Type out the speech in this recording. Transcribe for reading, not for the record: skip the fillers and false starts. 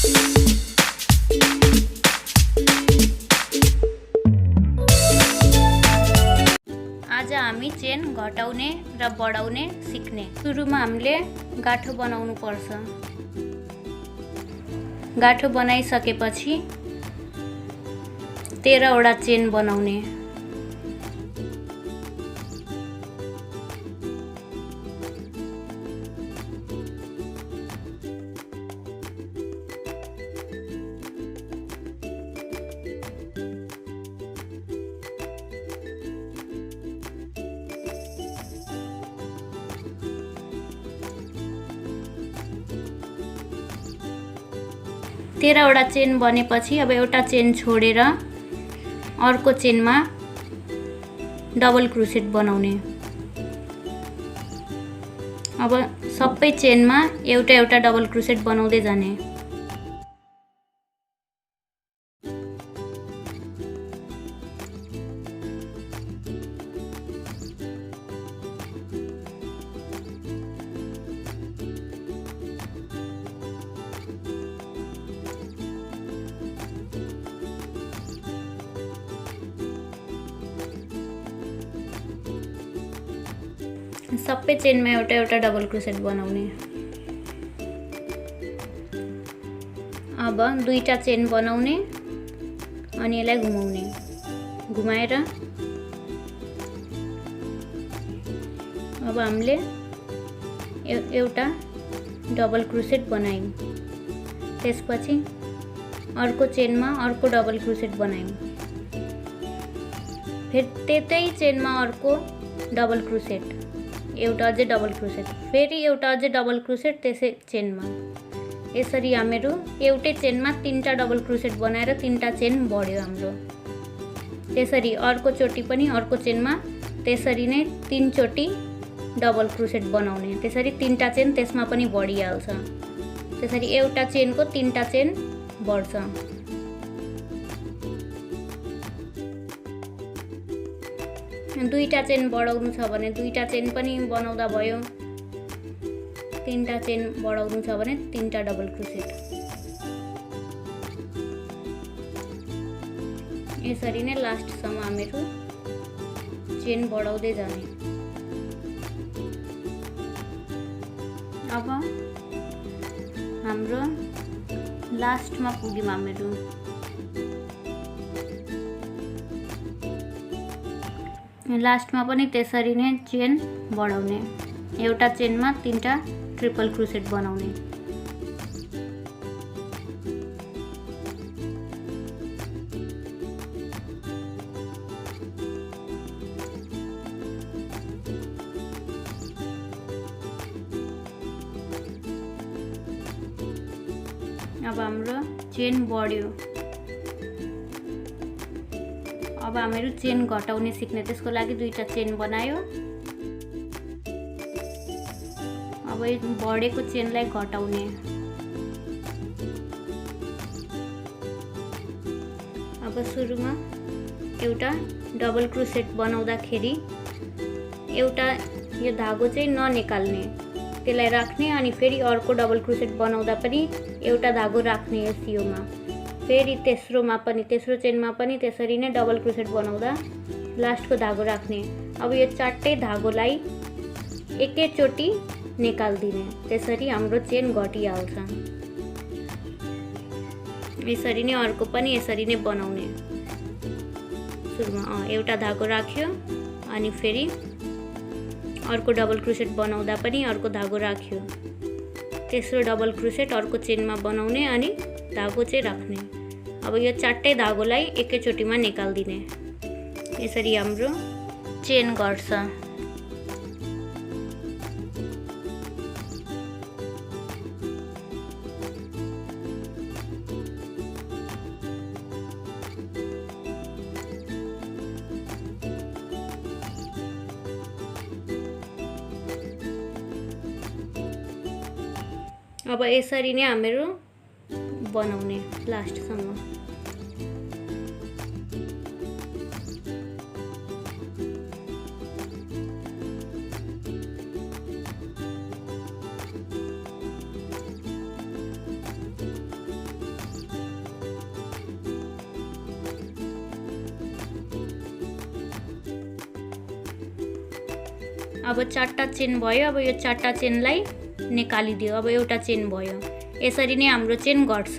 आज हामी चेन घटाउने र बढाउने सिक्ने। सुरुमा हामीले गाठो बनाउनु पर्छ। गाठो बनाइसकेपछि 13 वटा चेन बनाउने। तेह्रवटा चेन बनेपछि अब एउटा चेन छोडेर अर्को चेनमा डबल क्रोसेट बनाउने। अब सबै चेनमा एउटा एउटा डबल क्रोसेट बनाउँदै जाने। सबै चेनमा एउटा एउटा डबल क्रोसेट बनाउने। अब दुईटा चेन बनाउने अनि यसलाई घुमाउने। घुमाएर अब हामीले एउटा डबल क्रोसेट बनायौं। त्यसपछि अर्को चेनमा अर्को डबल क्रोसेट बनायौं। फेरि त्यतै चेनमा अर्को डबल क्रोसेट, एउटा अझै डबल क्रोसेट, फेरि एउटा अझै डबल क्रोसेट त्यसै चेनमा। यसरी हामीहरू एउटै चेनमा 3टा डबल क्रोसेट बनाएर 3टा चेन बढ्यो हाम्रो। त्यसरी अर्को चोटि पनि अर्को चेनमा त्यसरी नै 3 चोटि डबल क्रोसेट बनाउने। त्यसरी 3टा चेन त्यसमा पनि बढिहाल्छ। त्यसरी एउटा चेनको 3टा चेन बढ्छ। दुईटा चेन बढाउनु छ भने दुईटा चेन पनि बनाउँदा भयो। 3टा चेन बढाउनु छ भने 3टा डबल क्रोसेट। यसरी नै लास्टसम्म हामीहरू चेन बढाउँदै जाने। अब हाम्रो लास्टमा पुग्यौं हामीहरू। लास्टमा पनि त्यसरी नै चेन बढाउने। एउटा चेनमा 3टा ट्रिपल क्रोसेट बनाउने। अब हाम्रो चेन बढ्यो। अब हामीहरू चेन घटाउने सिक्ने। त्यसको लागि दुईटा चेन बनायो। अब यो बढेको चेनलाई घटाउने। अब सुरुमा एउटा डबल क्रोसेट बनाउँदाखेरि एउटा यो धागो चाहिँ ननिकाल्ने, त्यसलाई राख्ने अनि फेरि अर्को डबल क्रोसेट बनाउँदा पनि एउटा धागो राख्ने यो सियोमा। फेरि तेस्रोमा पनि, तेस्रो चेनमा पनि त्यसरी नै डबल क्रोसेट बनाउँदा लास्टको धागो राख्ने। अब यो 4टै धागोलाई एकैचोटि निकाल्दिने। त्यसरी हाम्रो चेन घटिहाल्छ। यसरी नै अर्को पनि यसरी नै बनाउने। सुरुमा एउटा धागो राख्यो अनि फेरि अर्को डबल क्रोसेट बनाउँदा पनि अर्को धागो राख्यो। तेस्रो डबल क्रोसेट अर्को चेनमा बनाउने अनि धागो चाहिँ राख्ने। अब यो 4टै धागोलाई एकैचोटिमा निकाल्दिने। यसरी हाम्रो चेन घट्छ। अब यसरी नै हामीहरू बनाउने लास्टसम्म। अब 4टा चेन भयो। अब यो 4टा चेनलाई निकालिदियो। अब एउटा चेन भयो। यसरी नै हाम्रो चेन घट्छ।